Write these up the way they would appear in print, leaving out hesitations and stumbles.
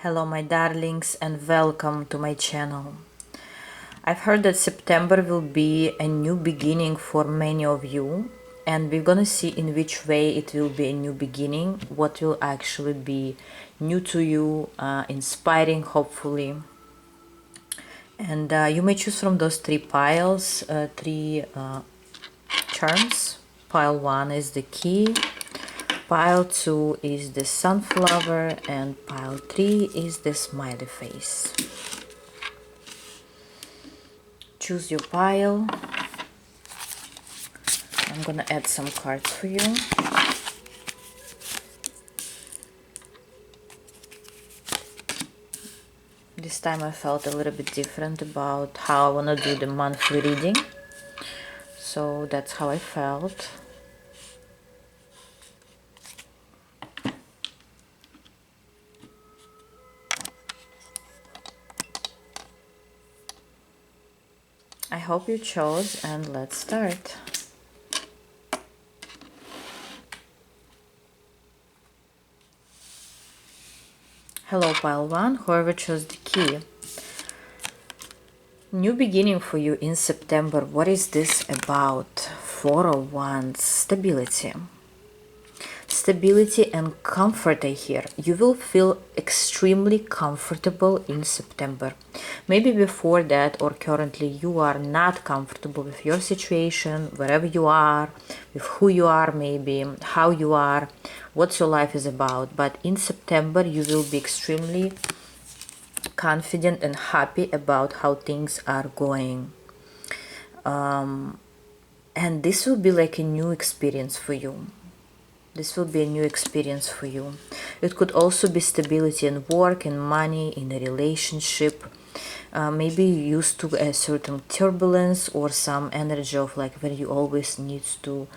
Hello my darlings and welcome to my channel. I've heard that September will be a new beginning for many of you, and we're gonna see in which way it will be a new beginning, what will actually be new to you, inspiring hopefully. And you may choose from those three piles, three charms. Pile 1 is the key, pile 2 is the sunflower, and pile 3 is the smiley face. Choose your pile. I'm gonna add some cards for you. This time I felt a little bit different about how I want to do the monthly reading. So that's how I felt. I hope you chose, and let's start. Hello pile 1, whoever chose the key. New beginning for you in September. What is this about? 4 of Wands, stability. Stability and comfort I hear. You will feel extremely comfortable in September. Maybe before that or currently you are not comfortable with your situation, wherever you are, with who you are, maybe how you are, what your life is about. But in September you will be extremely confident and happy about how things are going. And this will be like a new experience for you. This will be a new experience for you. It could also be stability in work, in money, in a relationship. Maybe you used to a certain turbulence or some energy of like where you always need to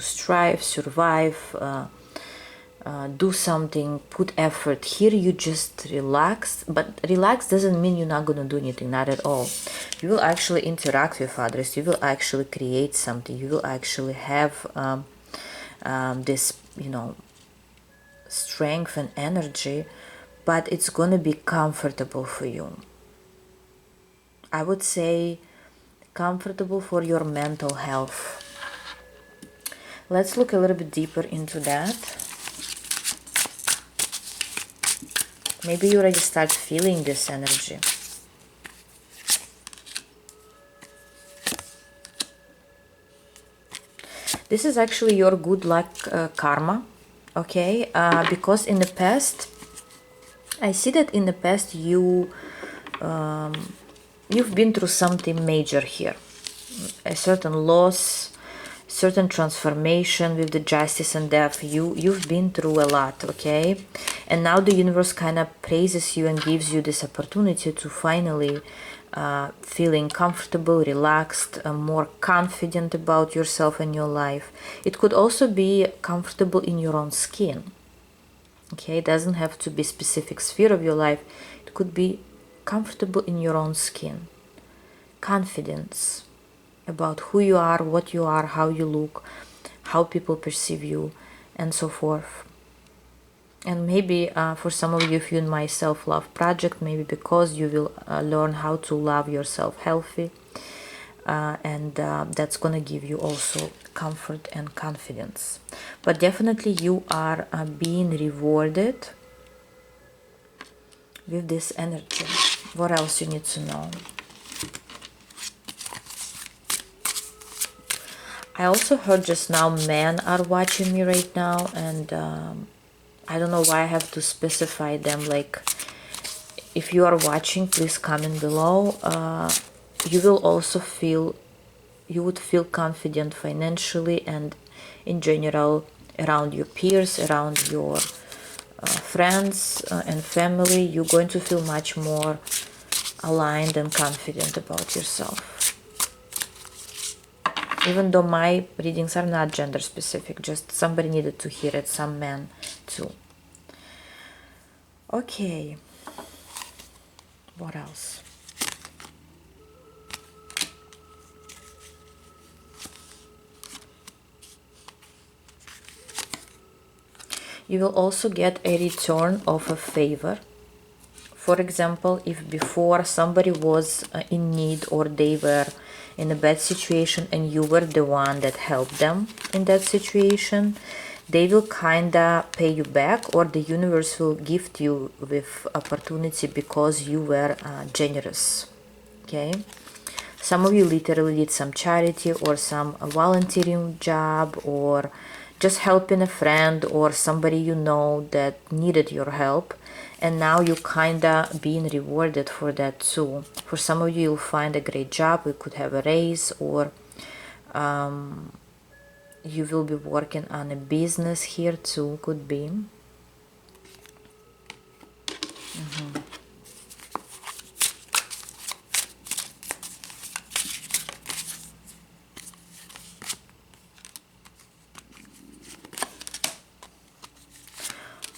strive, survive, do something, put effort. Here you just relax, but relax doesn't mean you're not gonna do anything, not at all. You will actually interact with others. You will actually create something. You will actually have this, strength and energy, but it's gonna be comfortable for you. I would say comfortable for your mental health. Let's look a little bit deeper into that. Maybe you already start feeling this energy. This is actually your good luck karma, okay? Because in the past, I see that in the past you've been through something major here. A certain loss, certain transformation with the justice and death. You've been through a lot, okay? And now the universe kind of praises you and gives you this opportunity to finally feeling comfortable, relaxed, more confident about yourself and your life. It could also be comfortable in your own skin, okay? It doesn't have to be specific sphere of your life. It could be comfortable in your own skin. Confidence about who you are, what you are, how you look, how people perceive you, and so forth. And maybe for some of you, if you're in my self-love project, maybe because you will learn how to love yourself healthy, and that's gonna give you also comfort and confidence. But definitely you are being rewarded with this energy. What else you need to know? I also heard just now men are watching me right now, and I don't know why I have to specify them. Like, if you are watching, please comment below. You will also you would feel confident financially and in general around your peers, around your friends and family. You're going to feel much more aligned and confident about yourself. Even though my readings are not gender specific, just somebody needed to hear it, some men too. Okay, what else? You will also get a return of a favor. For example, if before somebody was in need or they were in a bad situation and you were the one that helped them in that situation, they will kinda pay you back, or the universe will gift you with opportunity because you were generous. Okay, some of you literally did some charity or some volunteering job, or just helping a friend or somebody you know that needed your help, and now you kinda being rewarded for that too. For some of you, you'll find a great job, you could have a raise, or you will be working on a business here too, could be.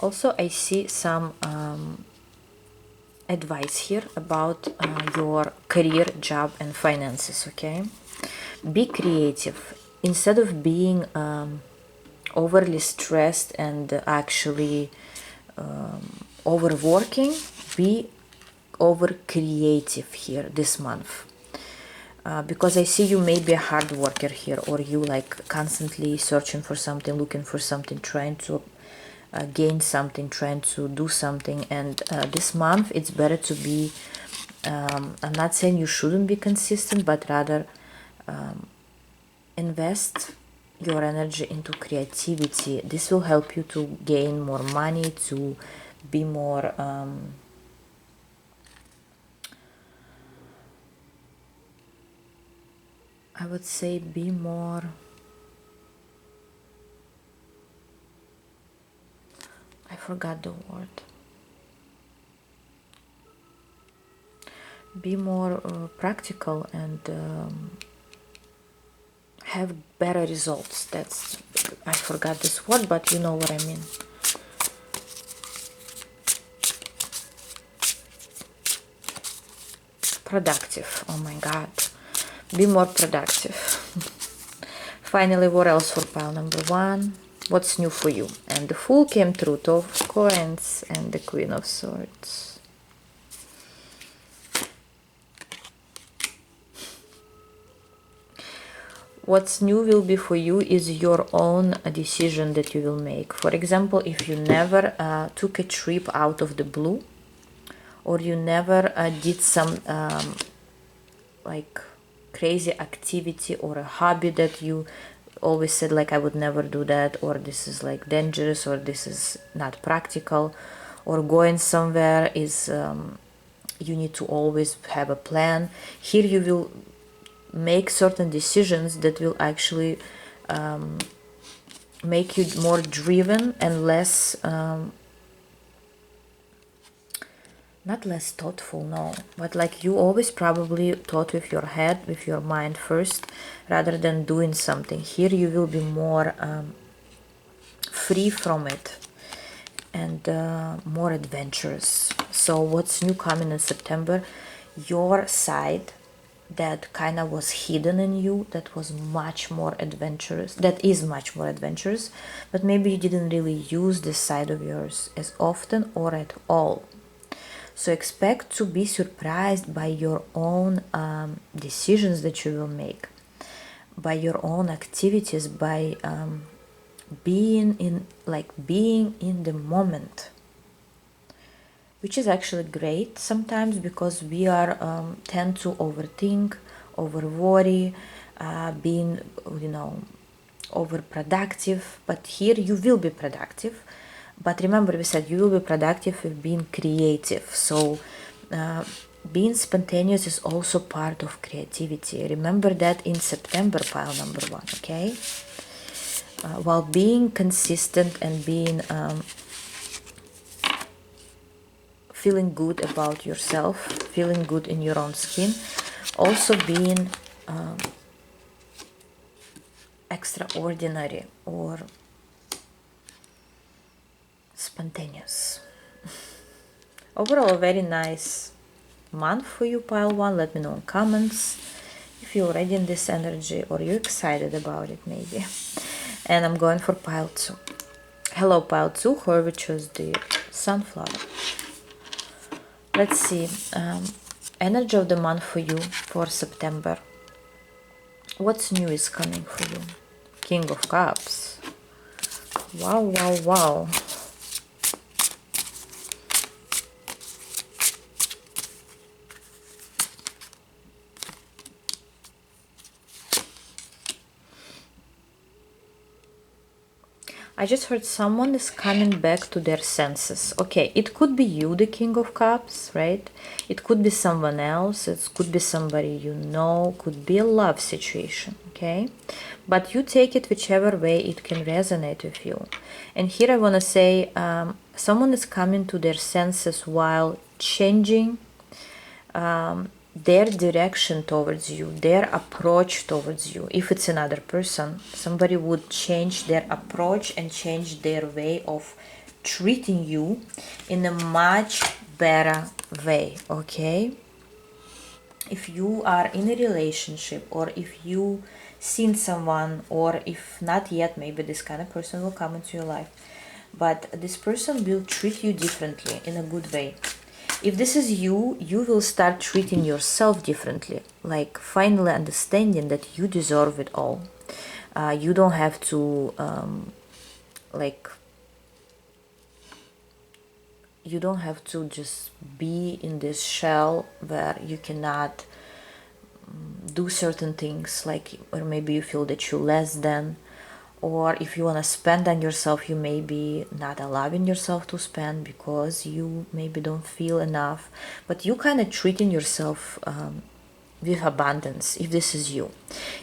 Also, I see some advice here about your career, job, and finances. Okay, be creative instead of being overly stressed and actually overworking. Be over creative here this month. Because I see you may be a hard worker here, or you like constantly searching for something, looking for something, trying to gain something, trying to do something. And this month it's better to be, I'm not saying you shouldn't be consistent, but rather invest your energy into creativity. This will help you to gain more money, to be more I would say be more, I forgot the word, be more practical and have better results. That's, I forgot this word, but you know what I mean. Productive. Oh my god, be more productive. Finally, what else for pile number one? What's new for you? And the Fool came through, Two of Coins and the Queen of Swords. What's new will be for you is your own decision that you will make. For example, if you never took a trip out of the blue, or you never did some like crazy activity or a hobby that you always said like I would never do that, or this is like dangerous, or this is not practical, or going somewhere is you need to always have a plan. Here you will make certain decisions that will actually make you more driven and less not less thoughtful, no, but like you always probably thought with your head, with your mind first, rather than doing something. Here you will be more free from it and more adventurous. So what's new coming in September? Your side that kind of was hidden in you, that was much more adventurous, that is much more adventurous, but maybe you didn't really use this side of yours as often or at all. So expect to be surprised by your own decisions that you will make, by your own activities, by being in the moment, which is actually great sometimes, because we are tend to overthink, over worry, being overproductive. But here you will be productive. But remember, we said you will be productive with being creative. So being spontaneous is also part of creativity. Remember that in September, pile number one, okay? While being consistent and being feeling good about yourself, feeling good in your own skin, also being extraordinary or spontaneous. Overall, a very nice month for you, pile one. Let me know in comments if you're already in this energy or you're excited about it maybe. And I'm going for pile two. Hello, pile two, whoever chose the sunflower. Let's see. Energy of the month for you for September. What's new is coming for you? King of Cups. Wow, wow, wow. I just heard someone is coming back to their senses. Okay, it could be you, the King of Cups, right? It could be someone else. It could be somebody you know. Could be a love situation, okay? But you take it whichever way it can resonate with you. And here I want to say someone is coming to their senses while changing their direction towards you, their approach towards you. If it's another person, somebody would change their approach and change their way of treating you in a much better way, okay? If you are in a relationship, or if you seen someone, or if not yet, maybe this kind of person will come into your life, but this person will treat you differently in a good way. If this is you, you will start treating yourself differently, like finally understanding that you deserve it all. You don't have to you don't have to just be in this shell where you cannot do certain things, like, or maybe you feel that you're less than, or if you want to spend on yourself, you may be not allowing yourself to spend because you maybe don't feel enough, but you kind of treating yourself with abundance. If this is you,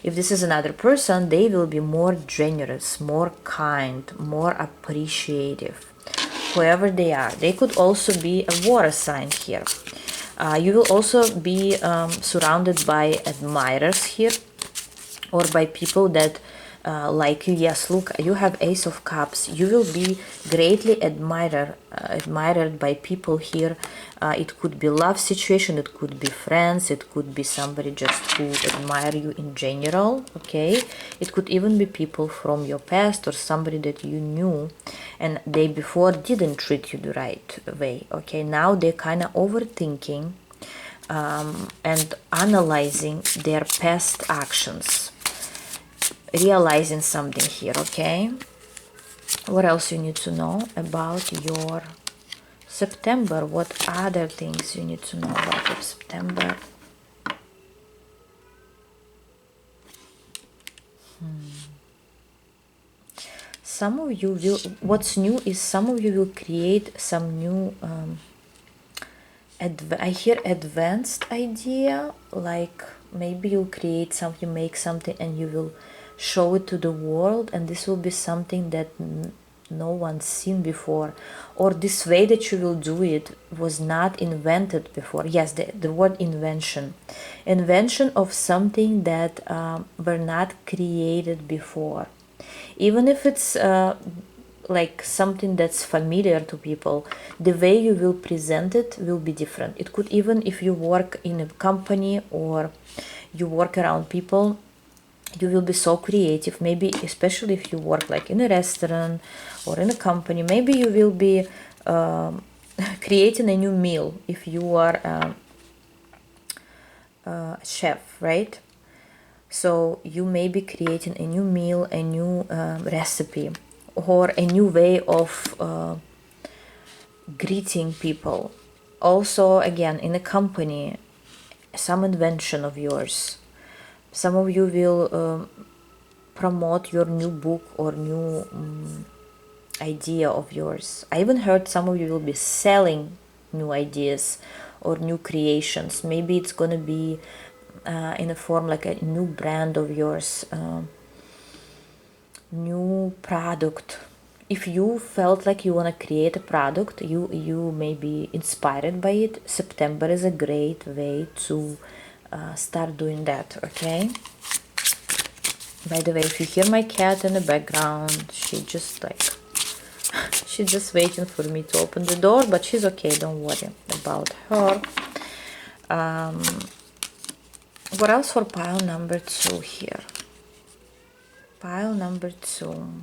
if this is another person, they will be more generous, more kind, more appreciative, whoever they are. They could also be a water sign here. You will also be surrounded by admirers here, or by people that like you. Yes, look, you have Ace of Cups. You will be greatly admired by people here. It could be love situation, it could be friends, it could be somebody just who admire you in general, okay? It could even be people from your past, or somebody that you knew and they before didn't treat you the right way, okay? Now they're kind of overthinking and analyzing their past actions, realizing something here, okay? What else you need to know about your September? What other things you need to know about your September? Some of you will, what's new is some of you will create some new I hear advanced idea, like maybe you'll create something, make something, and you will show it to the world, and this will be something that no one's seen before, or this way that you will do it was not invented before. Yes, the word invention of something that were not created before, even if it's like something that's familiar to people, the way you will present it will be different. It could, even if you work in a company or you work around people, you will be so creative. Maybe especially if you work like in a restaurant or in a company, maybe you will be creating a new meal if you are a chef, right? So you may be creating a new meal, a new recipe, or a new way of greeting people. Also, again, in a company, some invention of yours. Some of you will promote your new book or new idea of yours. I even heard some of you will be selling new ideas or new creations. Maybe it's gonna be in a form like a new brand of yours, new product. If you felt like you want to create a product, you may be inspired by it. September is a great way to start doing that, okay? By the way, if you hear my cat in the background, she just like she's just waiting for me to open the door, but she's okay, don't worry about her. What else for pile number 2 here? Pile number 2.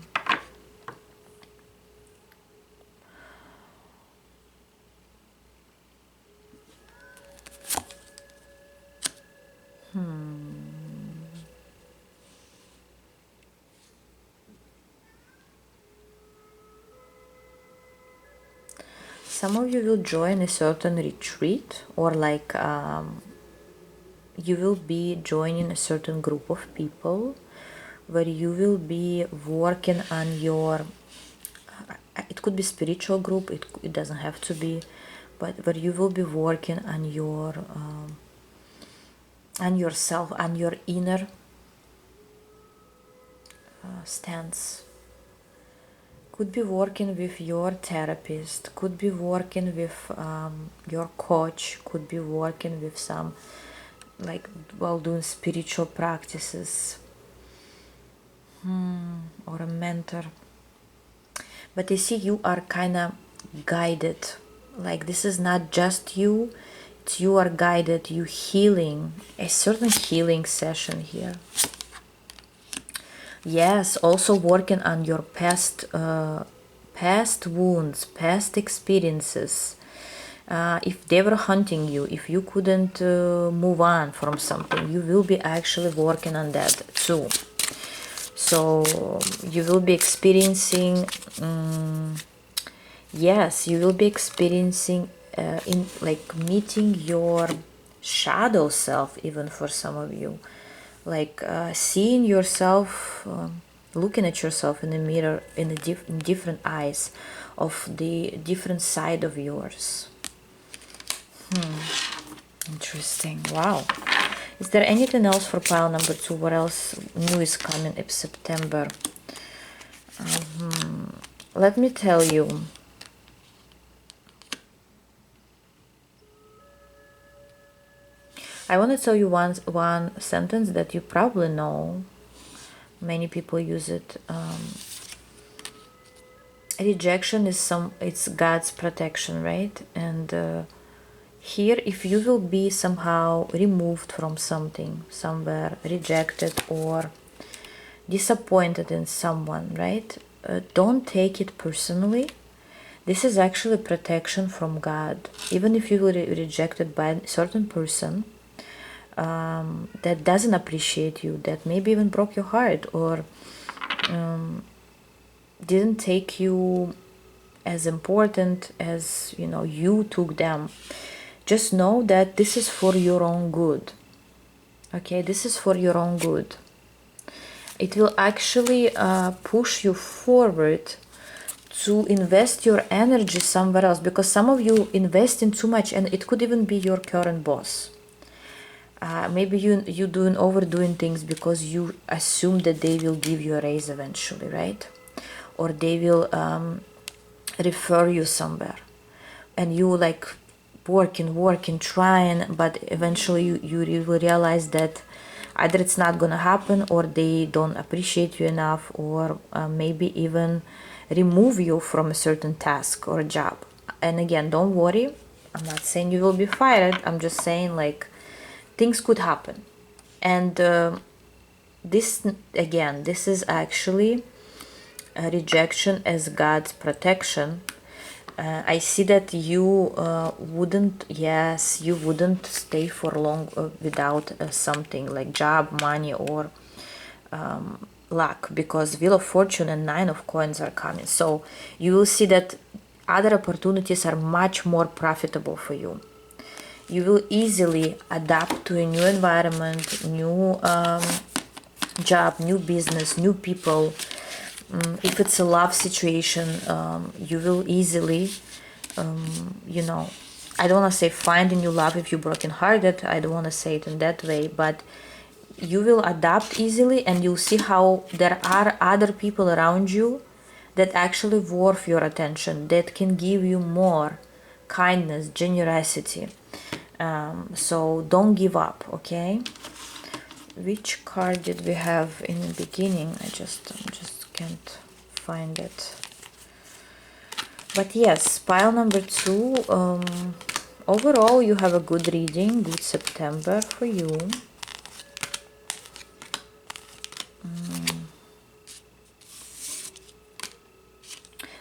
some of you will join a certain retreat, or like you will be joining a certain group of people where you will be working on your, it could be spiritual group, it doesn't have to be, but where you will be working on yourself, on your inner stance. Could be working with your therapist, could be working with your coach, could be working with some, like, while doing spiritual practices, or a mentor. But you see, you are kind of guided. Like, this is not just you, it's you are guided, you healing, a certain healing session here. Yes, also working on your past wounds, past experiences. If they were hunting you, if you couldn't move on from something, you will be actually working on that too. So you will be experiencing, yes, you will be experiencing in like meeting your shadow self, even for some of you, like seeing yourself, looking at yourself in the mirror in different eyes, of the different side of yours. Interesting. Wow. Is there anything else for pile number 2? What else new is coming in September? Let me tell you. I want to tell you one sentence that you probably know. Many people use it. Rejection is it's God's protection, right? And here, if you will be somehow removed from something, somewhere, rejected or disappointed in someone, right? Don't take it personally. This is actually protection from God. Even if you were rejected by a certain person that doesn't appreciate you, that maybe even broke your heart, or didn't take you as important as you took them, just know that this is for your own good. Okay, this is for your own good. It will actually push you forward to invest your energy somewhere else, because some of you invest in too much, and it could even be your current boss. Maybe you overdoing things because you assume that they will give you a raise eventually, right? Or they will refer you somewhere, and you like working, trying, but eventually you will realize that either it's not gonna happen, or they don't appreciate you enough, or maybe even remove you from a certain task or job. And again, don't worry, I'm not saying you will be fired, I'm just saying, like, things could happen. And this is actually a rejection as God's protection. I see that you wouldn't stay for long without something like job, money, or luck, because Wheel of Fortune and 9 of Coins are coming. So you will see that other opportunities are much more profitable for you. You will easily adapt to a new environment, new job, new business, new people. If it's a love situation, you will easily, I don't want to say find a new love if you're brokenhearted. I don't want to say it in that way, but you will adapt easily, and you'll see how there are other people around you that actually worth your attention, that can give you more kindness, generosity. So don't give up, okay? Which card did we have in the beginning? I just can't find it. But yes, pile number 2. Overall, you have a good reading, good September for you.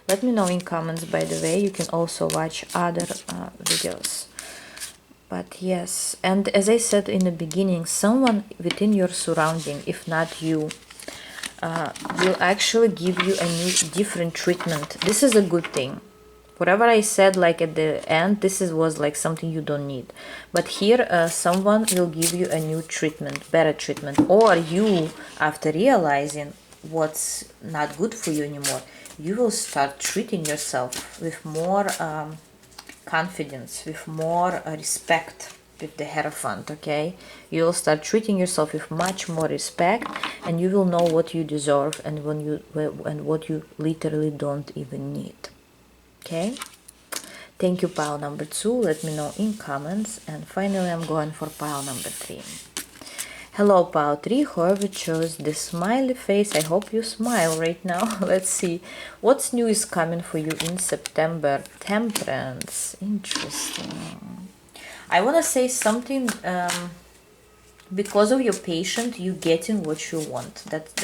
Let me know in comments, by the way. You can also watch other videos. But yes, and as I said in the beginning, someone within your surrounding, if not you, will actually give you a new, different treatment. This is a good thing Whatever I said like at the end, was like something you don't need. But here someone will give you a new treatment, better treatment, or you, after realizing what's not good for you anymore, you will start treating yourself with more confidence, with more respect with the Hierophant, okay? You will start treating yourself with much more respect, and you will know what you deserve and what you literally don't even need. Okay, thank you, pile number 2. Let me know in comments. And finally, I'm going for pile number 3. Hello, pile 3. Whoever chose the smiley face, I hope you smile right now. Let's see what's new is coming for you in September. Temperance. Interesting. I want to say something. Because of your patience, you getting what you want.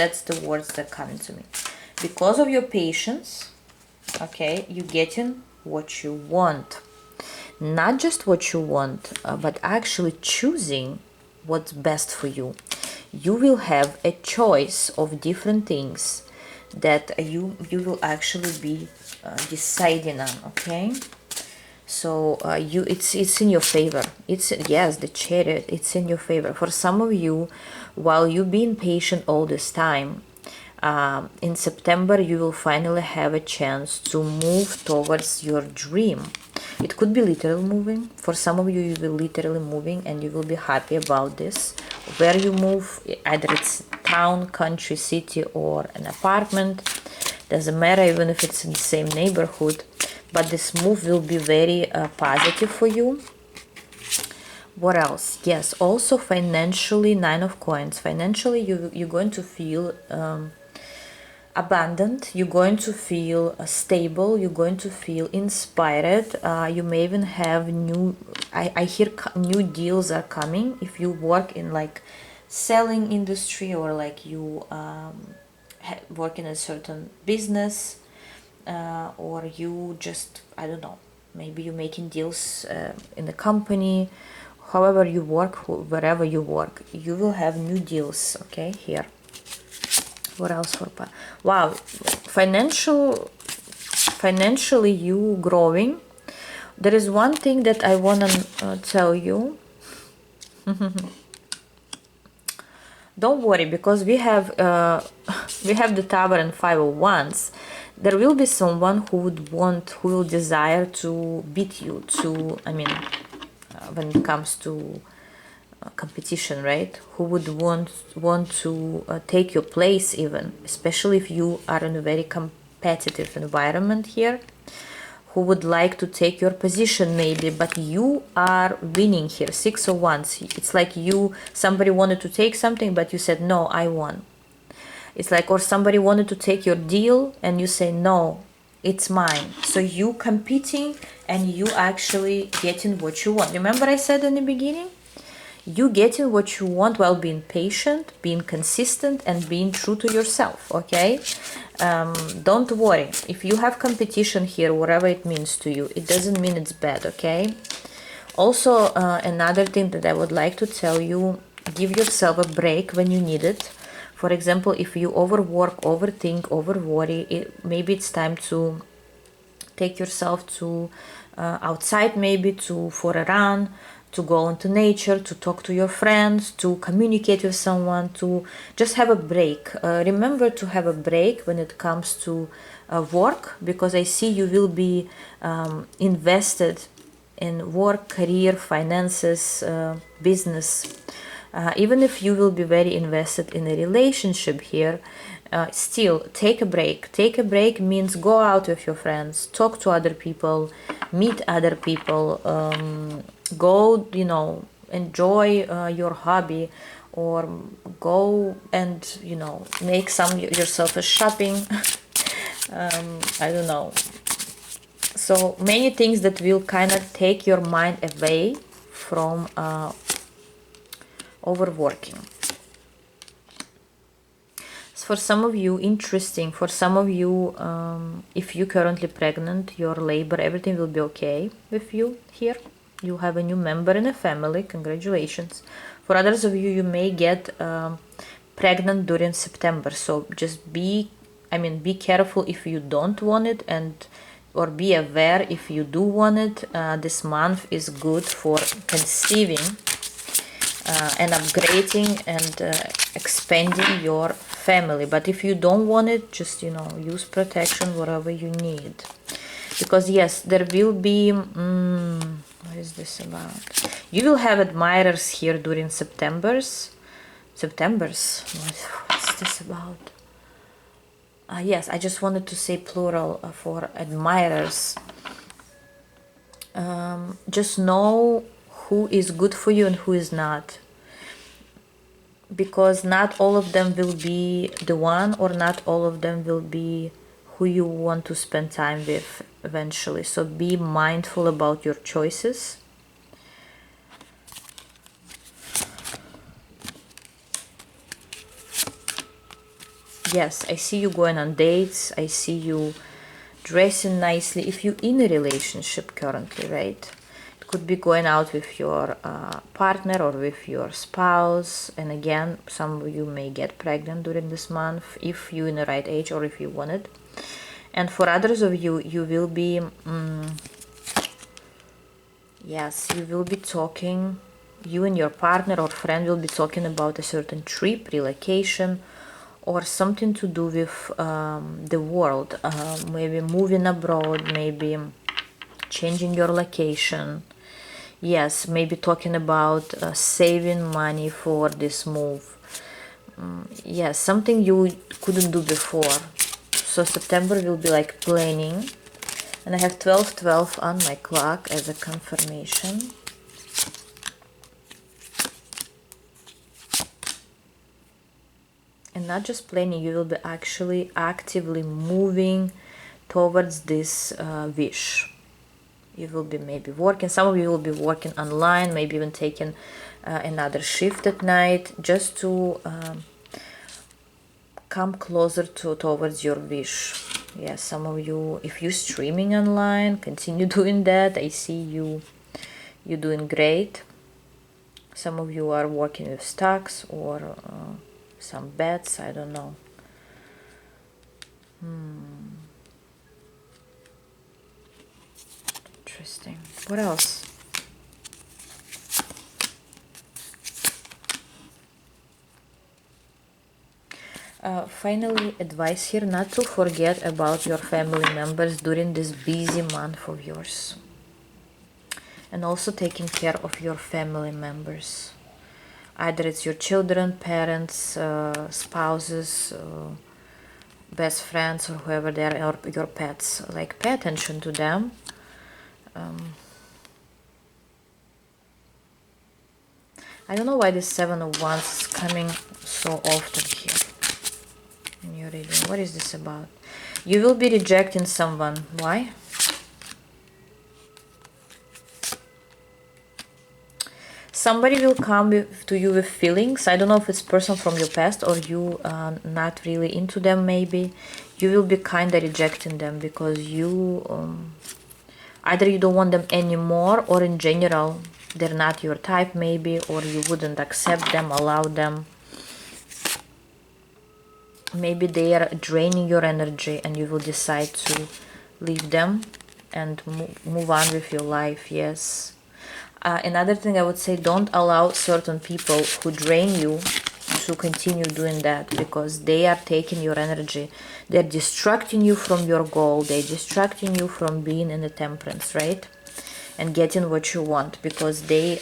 That's the words that coming to me. Because of your patience, okay, you getting what you want. Not just what you want, but actually choosing what's best for you. You will have a choice of different things that you will actually be deciding on, okay? So it's in your favor. It's, yes, the Chariot, it's in your favor. For some of you, while you've been patient all this time, in September you will finally have a chance to move towards your dream. It could be literal moving. For some of you, you will literally moving and you will be happy about this. Where you move, either it's town, country, city, or an apartment, doesn't matter, even if it's in the same neighborhood, but this move will be very positive for you. What else? Yes, also financially, 9 of Coins. Financially, you're going to feel abundant, you're going to feel stable, you're going to feel inspired. You may even have new, I hear new deals are coming. If you work in like selling industry, or like you work in a certain business, or you just, I don't know, maybe you're making deals in the company. However you work, wherever you work, you will have new deals, okay, here. What else for wow, financially you growing. There is one thing that I want to tell you. Don't worry, because we have the Tower and 5 of Wands. There will be someone who will desire to beat you, to, I mean, when it comes to competition, right? Who would want to take your place, even, especially if you are in a very competitive environment here. Who would like to take your position maybe, but you are winning here. 6 of Wands. It's like somebody wanted to take something, but you said no, I won. It's like, or somebody wanted to take your deal and you say no, it's mine. So you competing and you actually getting what you want. Remember I said in the beginning, you getting what you want while being patient, being consistent, and being true to yourself, okay? Don't worry. If you have competition here, whatever it means to you, it doesn't mean it's bad, okay? Also, another thing that I would like to tell you, give yourself a break when you need it. For example, if you overwork, overthink, overworry, maybe it's time to take yourself to outside, maybe for a run, to go into nature, to talk to your friends, to communicate with someone, to just have a break. Remember to have a break when it comes to work, because I see you will be invested in work, career, finances, business. Even if you will be very invested in a relationship here, still take a break. Take a break means go out with your friends, talk to other people, meet other people, go, enjoy your hobby, or go and, make yourself a shopping. I don't know. So many things that will kind of take your mind away from overworking. For some of you, interesting. For some of you, if you're currently pregnant, your labor, everything will be okay with you here. You have a new member in a family. Congratulations. For others of you, you may get pregnant during September. So just be careful if you don't want it, and or be aware if you do want it. This month is good for conceiving and upgrading and expanding your family. But if you don't want it, just, you know, use protection whatever you need. Because yes, there will be what is this about? You will have admirers here during September's. What's this about? Yes, I just wanted to say plural for admirers. Just know who is good for you and who is not, because not all of them will be the one, or not all of them will be who you want to spend time with eventually. So be mindful about your choices. Yes, I see you going on dates. I see you dressing nicely. If you're in a relationship currently, right? It could be going out with your partner or with your spouse. And again, some of you may get pregnant during this month if you're in the right age or if you want it. And for others of you, you will be, yes, you will be talking, you and your partner or friend will be talking about a certain trip, relocation, or something to do with the world, maybe moving abroad, maybe changing your location. Yes, maybe talking about saving money for this move. Yes, something you couldn't do before. So September will be like planning. And I have 12/12 on my clock as a confirmation. And not just planning, you will be actually actively moving towards this wish. You will be maybe working, some of you will be working online, maybe even taking another shift at night, just to come closer towards your wish. Yes, some of you, if you're streaming online, continue doing that. I see you're doing great. Some of you are working with stocks or some bets, I don't know. Interesting. What else? Finally, advice here not to forget about your family members during this busy month of yours. And also taking care of your family members. Either it's your children, parents, spouses, best friends, or whoever they are, or your pets. Like, pay attention to them. I don't know why this Seven of Wands is coming so often here in your reading. What is this about? You will be rejecting someone. Why? Somebody will come to you with feelings. I don't know if it's person from your past or you not really into them. Maybe you will be kind of rejecting them because you either you don't want them anymore, or in general they're not your type maybe, or you wouldn't accept them, allow them. Maybe they are draining your energy and you will decide to leave them and move on with your life. Yes. Another thing I would say, don't allow certain people who drain you to continue doing that, because they are taking your energy. They're distracting you from your goal. They're distracting you from being in the temperance, right? And getting what you want, because they're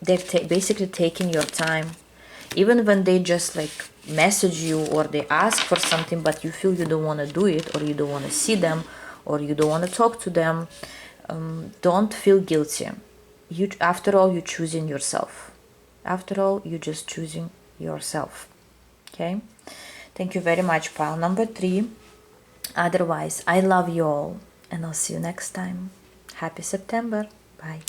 basically taking your time. Even when they just like message you or they ask for something, but you feel you don't want to do it, or you don't want to see them, or you don't want to talk to them, don't feel guilty. After all, you're choosing yourself. After all, you're just choosing yourself. Okay? Thank you very much, pile number 3. Otherwise, I love you all, and I'll see you next time. Happy September. Bye.